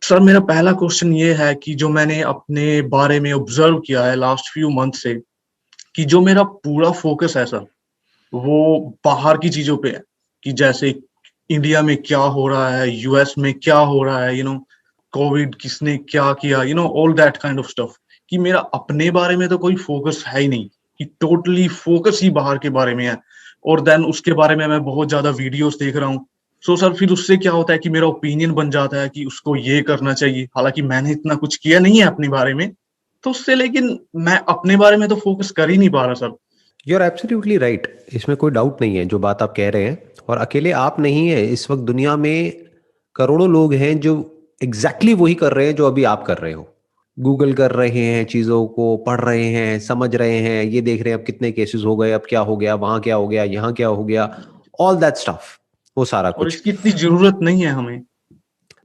Sir मेरा पहला question ये है कि जो मैंने अपने बारे में ऑब्जर्व किया है लास्ट फ्यू मंथ से, कि जो मेरा पूरा फोकस है सर, वो बाहर की चीजों पे है। कि जैसे इंडिया में क्या हो रहा है, यूएस में क्या हो रहा है, कोविड किसने क्या किया, all that kind of stuff. कि मेरा अपने बारे में तो कोई फोकस है ही नहीं, कि टोटली फोकस ही बाहर के बारे में है। और देन उसके बारे में मैं बहुत ज्यादा वीडियोस देख रहा हूँ। सो सर फिर उससे क्या होता है कि मेरा ओपिनियन बन जाता है कि उसको ये करना चाहिए, हालांकि मैंने इतना कुछ किया नहीं है अपने बारे में। तो उससे लेकिन मैं अपने बारे में तो फोकस कर ही नहीं पा रहा sir. You are absolutely right, इसमें कोई डाउट नहीं है जो बात आप कह रहे हैं। और अकेले आप नहीं है, इस वक्त दुनिया में करोड़ों लोग हैं जो एग्जैक्टली वही कर रहे हैं जो अभी आप कर रहे हो। गूगल कर रहे हैं, चीज़ों को पढ़ रहे हैं, समझ रहे हैं, ये देख रहे हैं अब कितने केसेस हो गए, अब क्या हो गया, वहाँ क्या हो गया, यहाँ क्या हो गया, ऑल दैट स्टफ, वो सारा और कुछ। इसकी इतनी जरूरत नहीं है हमें।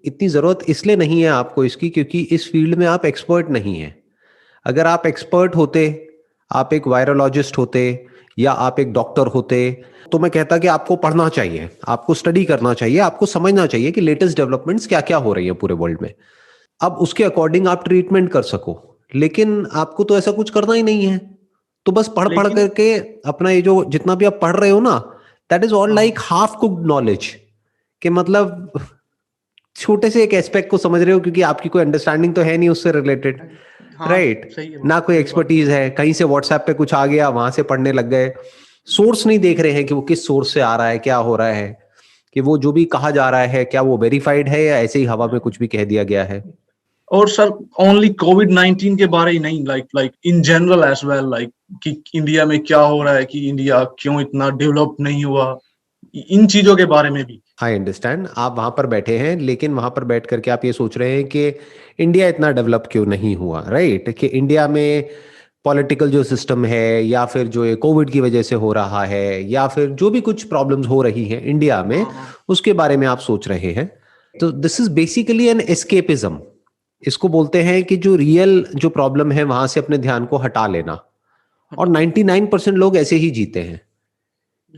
इतनी ज़रूरत इसलिए नहीं है आपको इसकी क्योंकि इस फील्ड में आप एक्सपर्ट नहीं हैं। अगर आप एक्सपर्ट होते, आप एक वायरोलॉजिस्ट होते या आप एक डॉक्टर होते, तो मैं कहता कि आपको पढ़ना चाहिए, आपको स्टडी करना चाहिए, आपको समझना चाहिए कि लेटेस्ट डेवलपमेंट्स क्या क्या हो रही है पूरे वर्ल्ड में। अब उसके अकॉर्डिंग आप ट्रीटमेंट कर सको। लेकिन आपको तो ऐसा कुछ करना ही नहीं है। तो बस पढ़ पढ़ लेकिन करके अपना ये जो जितना भी आप पढ़ रहे हो ना, दैट इज ऑल हाँ लाइक हाफ कुक्ड नॉलेज। कि मतलब छोटे से एक एस्पेक्ट को समझ रहे हो क्योंकि आपकी कोई अंडरस्टैंडिंग तो है नहीं उससे रिलेटेड। हाँ, राइट। सही है ना कोई ये बात एक्सपर्टीज तो। है, कहीं से व्हाट्सएप पे कुछ आ गया वहां से पढ़ने लग गए। सोर्स नहीं देख रहे हैं कि वो किस सोर्स से आ रहा है, क्या हो रहा है, कि वो जो भी कहा जा रहा है क्या वो वेरीफाइड है या ऐसे ही हवा में कुछ भी कह दिया गया है। और सर ओनली कोविड-19 के बारे ही नहीं, like like in general as well, like कि इंडिया में क्या हो रहा है, कि इंडिया क्यों इतना डेवलप नहीं हुआ, इन चीजों के बारे में भी। आई अंडरस्टैंड, आप वहां पर बैठे हैं लेकिन वहां पर बैठ करके आप ये सोच रहे हैं कि इंडिया इतना डेवलप क्यों नहीं हुआ। राइट, कि इंडिया में पॉलिटिकल जो सिस्टम है या फिर जो ये कोविड की वजह से हो रहा है या फिर जो भी कुछ प्रॉब्लम्स हो रही हैं इंडिया में, हाँ हाँ। उसके बारे में आप सोच रहे हैं। तो this is basically an escapism. इसको बोलते हैं कि जो रियल जो प्रॉब्लम है वहां से अपने ध्यान को हटा लेना। और 99% लोग ऐसे ही जीते हैं।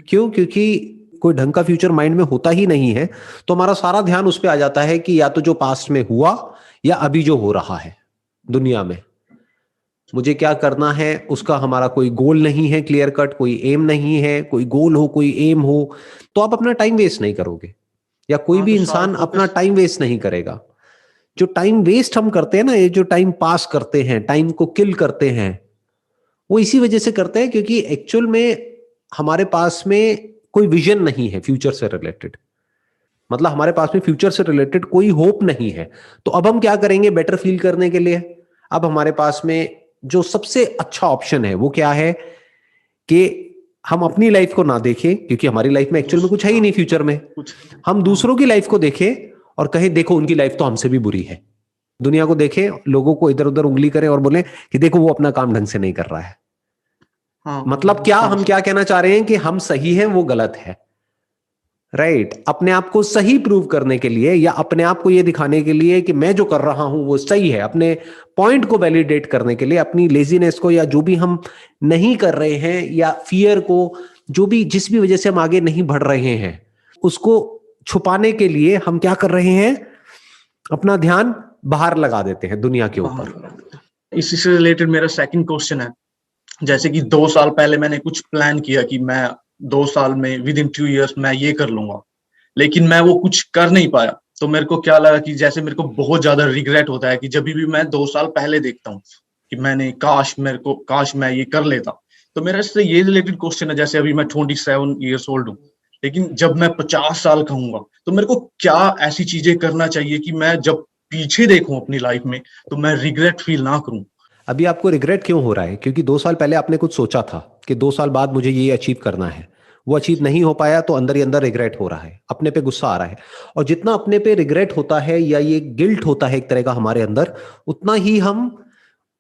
क्यों? क्योंकि कोई ढंग का फ्यूचर माइंड में होता ही नहीं है। तो हमारा सारा ध्यान उस पर आ जाता है कि या तो जो पास्ट में हुआ या अभी जो हो रहा है दुनिया में, मुझे क्या करना है उसका हमारा कोई गोल नहीं है, क्लियर कट कोई एम नहीं है। कोई गोल हो, कोई एम हो, तो आप अपना टाइम वेस्ट नहीं करोगे, या कोई हाँ, भी तो सारा इंसान अपना फोकस। टाइम वेस्ट नहीं करेगा। जो टाइम वेस्ट हम करते हैं ना, ये जो टाइम पास करते हैं, टाइम को किल करते हैं, वो इसी वजह से करते हैं क्योंकि एक्चुअल में हमारे पास में कोई विजन नहीं है फ्यूचर से रिलेटेड। मतलब हमारे पास में फ्यूचर से रिलेटेड कोई होप नहीं है। तो अब हम क्या करेंगे बेटर फील करने के लिए? अब हमारे पास में जो सबसे अच्छा ऑप्शन है वो क्या है कि हम अपनी लाइफ को ना देखें क्योंकि हमारी लाइफ में एक्चुअल में कुछ है ही हाँ, नहीं फ्यूचर में। कुछ। हम हाँ दूसरों की लाइफ को देखें और कहें देखो उनकी लाइफ तो हमसे भी बुरी है। दुनिया को देखें, लोगों को इधर उधर उंगली करें और बोले कि देखो वो अपना काम ढंग से नहीं कर रहा है। हाँ मतलब क्या, हाँ हम सर। क्या कहना चाह रहे हैं कि हम सही हैं वो गलत है। राइट, अपने आप को सही प्रूव करने के लिए या अपने आप को यह दिखाने के लिए कि मैं जो कर रहा हूं वो सही है, अपने पॉइंट को वैलिडेट करने के लिए, अपनी लेजीनेस को या जो भी हम नहीं कर रहे हैं या फियर को, जो भी जिस भी वजह से हम आगे नहीं बढ़ रहे हैं, उसको छुपाने के लिए हम क्या कर रहे हैं, अपना ध्यान बाहर लगा देते हैं दुनिया के ऊपर। इसी से रिलेटेड मेरा सेकंड क्वेश्चन है। जैसे कि 2 साल पहले मैंने कुछ प्लान किया कि मैं 2 साल में, विद इन 2 इयर्स मैं ये कर लूंगा, लेकिन मैं वो कुछ कर नहीं पाया। तो मेरे को क्या लगा कि जैसे मेरे को बहुत ज्यादा रिग्रेट होता है कि जब भी मैं 2 साल पहले देखता हूँ कि मैंने काश मैं ये कर लेता। तो मेरा इससे ये रिलेटेड क्वेश्चन है, जैसे अभी मैं 27 ईयर्स ओल्ड हूँ, लेकिन जब मैं 50 साल का हूंगा तो मेरे को क्या ऐसी चीजें करना चाहिए कि मैं जब पीछे देखूं अपनी लाइफ में तो मैं रिग्रेट फील ना करूं। अभी आपको रिग्रेट क्यों हो रहा है? क्योंकि 2 साल पहले आपने कुछ सोचा था कि 2 साल बाद मुझे ये अचीव करना है, वो अचीव नहीं हो पाया, तो अंदर ही अंदर रिग्रेट हो रहा है, अपने पे गुस्सा आ रहा है। और जितना अपने पे रिग्रेट होता है या ये गिल्ट होता है एक तरह का हमारे अंदर, उतना ही हम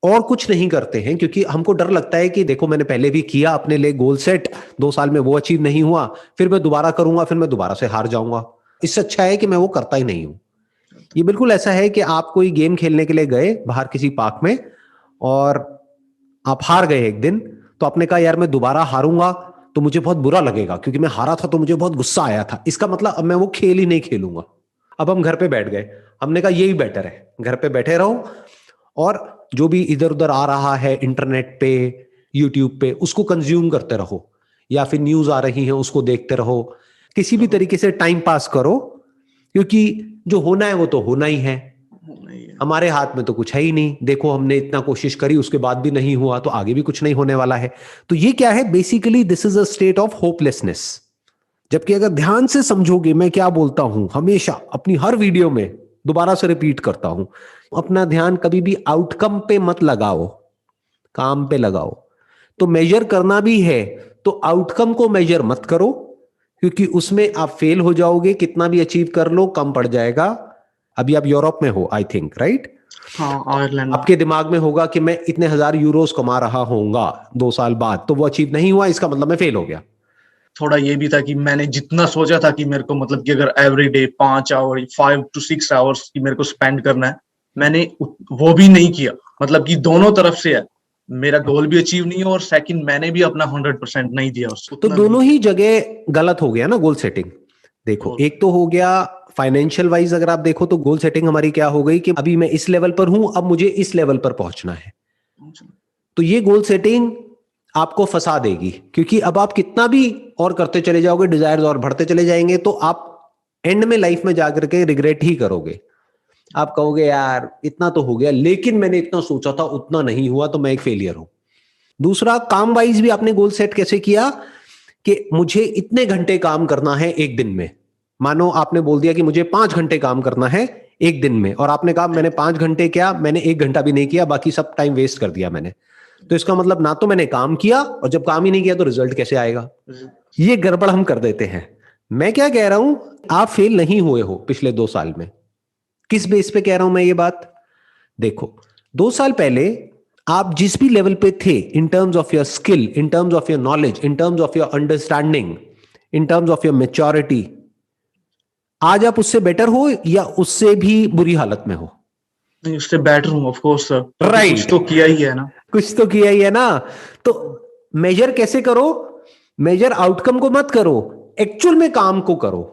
और कुछ नहीं करते हैं क्योंकि हमको डर लगता है कि देखो मैंने पहले भी किया अपने लिए गोल सेट, 2 साल में वो अचीव नहीं हुआ, फिर मैं दोबारा करूंगा, फिर मैं दोबारा से हार जाऊंगा। इससे अच्छा है कि मैं वो करता ही नहीं हूं। ये बिल्कुल ऐसा है कि आप कोई गेम खेलने के लिए गए बाहर किसी पार्क में और आप हार गए एक दिन, तो आपने कहा यार मैं दोबारा हारूंगा तो मुझे बहुत बुरा लगेगा क्योंकि मैं हारा था तो मुझे बहुत गुस्सा आया था, इसका मतलब अब मैं वो खेल ही नहीं खेलूंगा। अब हम घर पे बैठ गए, हमने कहा यही बेटर है, घर पे बैठे रहो और जो भी इधर उधर आ रहा है इंटरनेट पे, यूट्यूब पे, उसको कंज्यूम करते रहो, या फिर न्यूज आ रही है उसको देखते रहो, किसी भी तरीके से टाइम पास करो, क्योंकि जो होना है वो तो होना ही है, नहीं है। हमारे हाथ में तो कुछ है ही नहीं। देखो हमने इतना कोशिश करी, उसके बाद भी नहीं हुआ, तो आगे भी कुछ नहीं होने वाला है। तो ये क्या है, basically this is a state of hopelessness. जबकि अगर ध्यान से समझोगे, मैं क्या बोलता हूं हमेशा अपनी हर वीडियो में, दोबारा से रिपीट करता हूं, अपना ध्यान कभी भी आउटकम पे मत लगाओ, काम पे लगाओ। तो मेजर करना भी है तो आउटकम को मेजर मत करो, क्योंकि उसमें आप फेल हो जाओगे, कितना भी अचीव कर लो कम पड़ जाएगा। अभी आप यूरोप में हो आई थिंक, राइट? हाँ, आयरलैंड। आपके दिमाग में होगा कि मैं इतने हजार यूरोस कमा रहा होऊंगा 2 साल बाद, तो वो अचीव नहीं हुआ, इसका मतलब मैं फेल हो गया। थोड़ा ये भी था कि मैंने जितना सोचा था कि मेरे को मतलब कि अगर every day 5 hour 5 to 6 hours की मेरे को स्पेंड करना है, मैंने वो भी नहीं किया। मतलब कि दोनों तरफ से है, मेरा गोल भी अचीव नहीं हुआ और सेकंड मैंने भी अपना 100% नहीं दिया, तो उतना नहीं दोनों किया। ही जगह गलत हो गया ना गोल सेटिंग। देखो, गोल। एक तो हो गया फाइनेंशियल वाइज, अगर आप देखो तो गोल सेटिंग हमारी क्या हो गई कि अभी मैं इस लेवल पर हूं, अब मुझे इस लेवल पर पहुंचना है। तो ये गोल सेटिंग आपको फंसा देगी, क्योंकि अब आप कितना भी और करते चले जाओगे, डिजायर्स और बढ़ते चले जाएंगे, तो आप एंड में लाइफ में जाकर के रिग्रेट ही करोगे। आप कहोगे यार इतना तो हो गया, लेकिन मैंने इतना सोचा था, उतना नहीं हुआ, तो मैं एक फेलियर हूं। दूसरा, काम वाइज भी आपने गोल सेट कैसे किया कि मुझे इतने घंटे काम करना है एक दिन में। मानो आपने बोल दिया कि मुझे 5 घंटे काम करना है एक दिन में, और आपने कहा मैंने 5 घंटे क्या, मैंने 1 घंटा भी नहीं किया, बाकी सब टाइम वेस्ट कर दिया मैंने। तो इसका मतलब ना तो मैंने काम किया, और जब काम ही नहीं किया तो रिजल्ट कैसे आएगा? ये गड़बड़ हम कर देते हैं। मैं क्या कह रहा हूं, आप फेल नहीं हुए हो पिछले 2 साल में। किस बेस पे कह रहा हूं मैं ये बात? देखो, 2 साल पहले आप जिस भी लेवल पे थे, in terms of your skill, in terms of your knowledge, in terms of your understanding, in terms of your maturity, आज आप उससे बेटर हो या उससे भी बुरी हालत में हो? नहीं, उससे बेटर हूँ ऑफ कोर्स सर, क्योंकि कुछ राइट, तो किया ही है ना। कुछ तो किया ही है ना। तो मेजर कैसे करो? मेजर आउटकम को मत करो, एक्चुअल में काम को करो।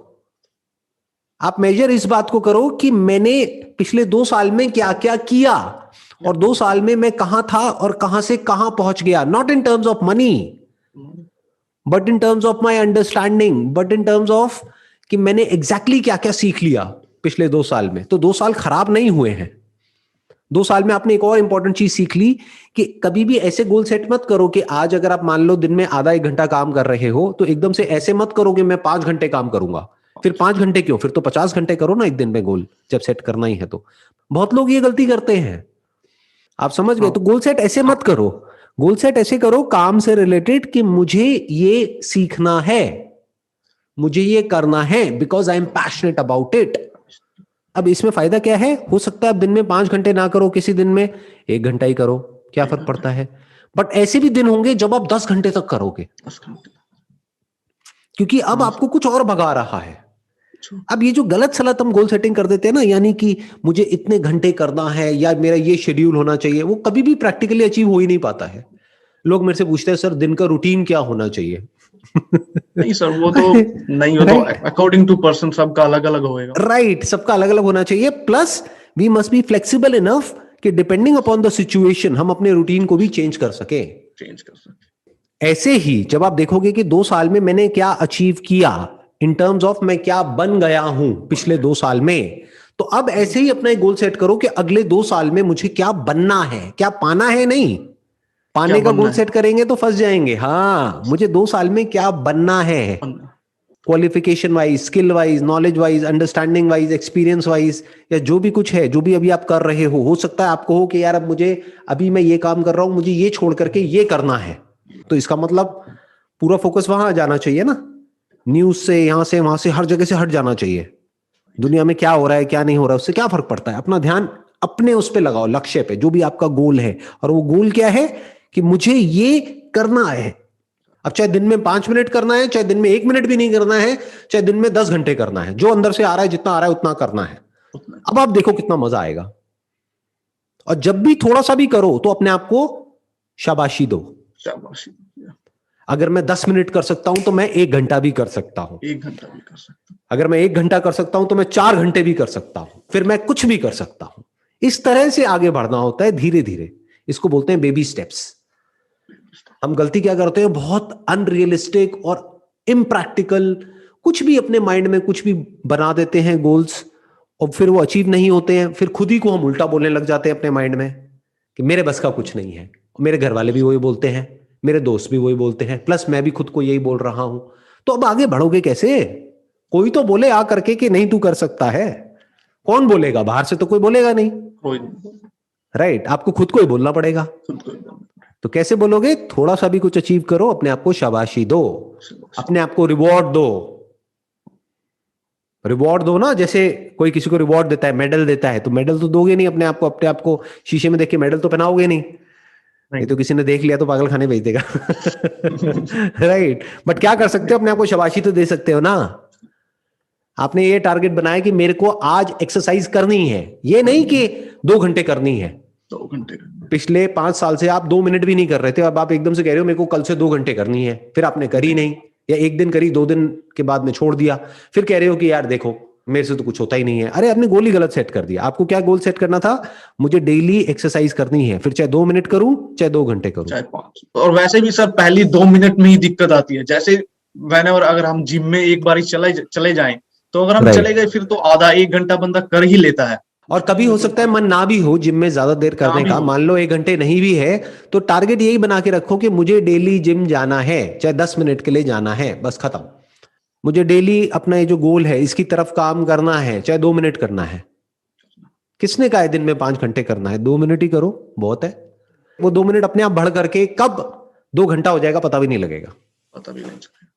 आप मेजर इस बात को करो कि मैंने पिछले 2 साल में क्या क्या किया, और 2 साल में मैं कहां था और कहां से कहां पहुंच गया। Not in terms of money, but in terms of my understanding, but in terms of कि मैंने एग्जैक्टली क्या क्या सीख लिया पिछले 2 साल में। तो 2 साल खराब नहीं हुए हैं। 2 साल में आपने एक और इंपॉर्टेंट चीज सीख ली कि कभी भी ऐसे गोल सेट मत करो कि आज अगर आप मान लो दिन में आधा 1 घंटा काम कर रहे हो, तो एकदम से ऐसे मत करो कि मैं 5 घंटे काम करूंगा। फिर 5 घंटे क्यों, फिर तो 50 घंटे करो ना एक दिन में गोल, जब सेट करना ही है तो। बहुत लोग ये गलती करते हैं, आप समझ गए? हाँ, तो गोल सेट ऐसे मत करो। गोल सेट ऐसे करो काम से रिलेटेड कि मुझे ये सीखना है, मुझे ये करना है, because I am passionate about it. अब इसमें फायदा क्या है? हो सकता है आप दिन में 5 घंटे ना करो, किसी दिन में 1 घंटा ही करो, क्या फर्क पड़ता है? बट ऐसे भी दिन होंगे जब आप 10 घंटे तक करोगे, 10 घंटे। क्योंकि अब हाँ, आपको कुछ और भगा रहा है। अब ये जो गलत सलत हम गोल सेटिंग कर देते हैं ना, यानी कि मुझे इतने घंटे करना है या मेरा ये शेड्यूल होना चाहिए, वो कभी भी प्रैक्टिकली अचीव हो ही नहीं पाता है। लोग मेरे से पूछते हैं सर दिन का रूटीन क्या होना चाहिए? नहीं सर, वो तो नहीं, वो तो राइट, अकॉर्डिंग टू पर्सन सबका अलग अलग होएगा। राइट, सबका अलग अलग होना चाहिए। Plus we must be flexible enough कि डिपेंडिंग अपॉन द सिचुएशन हम अपने रूटीन को भी चेंज कर सके। चेंज कर सकते। ऐसे ही जब आप देखोगे कि 2 साल में मैंने क्या अचीव किया, इन टर्म्स ऑफ मैं क्या बन गया हूं पिछले 2 साल में, तो अब ऐसे ही अपना एक गोल सेट करो कि अगले 2 साल में मुझे क्या बनना है, क्या पाना है नहीं। क्या पाने का बनना गोल है? सेट करेंगे तो फंस जाएंगे। हाँ, मुझे 2 साल में क्या बनना है, बनना। Qualification wise, skill wise, knowledge wise, understanding wise, experience wise, या जो भी कुछ है, जो भी अभी आप कर रहे हो सकता है आपको हो कि यार अब मुझे, अभी मैं ये काम कर रहा हूं, मुझे ये छोड़ करके ये करना है। तो इसका मतलब पूरा फोकस वहां जाना चाहिए ना, न्यूज से, यहां से, वहां से, हर जगह से हट जाना चाहिए। दुनिया में क्या हो रहा है क्या नहीं हो रहा है उससे क्या फर्क पड़ता है? अपना ध्यान अपने उस पे लगाओ, लक्ष्य पे, जो भी आपका गोल है। और वो गोल क्या है कि मुझे ये करना है। अब चाहे दिन में 5 मिनट करना है, चाहे दिन में 1 मिनट भी नहीं करना है, चाहे दिन में 10 घंटे करना है, जो अंदर से आ रहा है, जितना आ रहा है उतना करना है। उतना। अब आप देखो कितना मजा आएगा। और जब भी थोड़ा सा भी करो तो अपने आप को शाबाशी दो। शाबाश। अगर मैं 10 मिनट कर सकता हूं तो मैं 1 घंटा भी कर सकता हूं। 1 घंटा भी कर सकता हूँ। अगर मैं 1 घंटा कर सकता हूं तो मैं 4 घंटे भी कर सकता हूं, फिर मैं कुछ भी कर सकता हूं। इस तरह से आगे बढ़ना होता है, धीरे धीरे। इसको बोलते हैं बेबी स्टेप्स। हम गलती क्या करते हैं, बहुत अनरियलिस्टिक और इम्प्रैक्टिकल कुछ भी अपने माइंड में कुछ भी बना देते हैं गोल्स, और फिर वो अचीव नहीं होते हैं। फिर खुद ही को हम उल्टा बोलने लग जाते हैं अपने माइंड में कि मेरे बस का कुछ नहीं है। मेरे घर वाले भी वही बोलते हैं, मेरे दोस्त भी वही बोलते हैं, प्लस मैं भी खुद को यही बोल रहा हूं। तो अब आगे बढ़ोगे कैसे? कोई तो बोले आ करके कि नहीं तू कर सकता है। कौन बोलेगा? बाहर से तो कोई बोलेगा नहीं, कोई नहीं, राइट? आपको खुद को ही बोलना पड़ेगा। खुद को एकदम तो कैसे बोलोगे? थोड़ा सा भी कुछ अचीव करो, अपने आप को शाबाशी दो, अपने आप को रिवॉर्ड दो। रिवॉर्ड दो ना, जैसे कोई किसी को रिवॉर्ड देता है, मेडल देता है, तो मेडल तो दोगे नहीं अपने आप को। अपने आप को शीशे में देख के मेडल तो पहनाओगे नहीं। ये तो किसी ने देख लिया तो पागल खाने भेज देगा। राइट? बट क्या कर सकते हो? अपने आप को शाबाशी तो दे सकते हो ना। आपने ये टारगेट बनाया कि मेरे को आज एक्सरसाइज करनी है, ये नहीं कि 2 घंटे करनी है। 2 घंटे का। पिछले 5 साल से आप 2 मिनट भी नहीं कर रहे थे, अब आप एकदम से कह रहे हो मेरे को कल से 2 घंटे करनी है, फिर आपने करी नहीं, या 1 दिन करी, 2 दिन के बाद में छोड़ दिया, फिर कह रहे हो कि यार देखो मेरे से तो कुछ होता ही नहीं है। अरे आपने गोल ही गलत सेट कर दिया। आपको क्या गोल सेट करना था? मुझे डेली एक्सरसाइज करनी है, फिर चाहे 2 मिनट करूं चाहे 2 घंटे करूं। चाहे 5। और वैसे भी सर पहली 2 मिनट में ही दिक्कत आती है। जैसे व्हेनेवर अगर हम जिम में एक बार चले जाएं, तो अगर हम Right. चले गए फिर तो आधा 1 घंटा बंदा कर ही लेता है। और कभी हो सकता है मन ना भी हो जिम में ज्यादा देर करने का, मान लो 1 घंटे नहीं भी है, तो टारगेट यही बना के रखो कि मुझे डेली जिम जाना है, चाहे 10 मिनट के लिए जाना है, बस खत्म। मुझे डेली अपना ये जो गोल है इसकी तरफ काम करना है, चाहे 2 मिनट करना है। किसने कहा है दिन में 5 घंटे करना है? 2 मिनट ही करो, बहुत है। वो 2 मिनट अपने आप बढ़ करके कब 2 घंटा हो जाएगा पता भी नहीं लगेगा। पता भी नहीं चलेगा।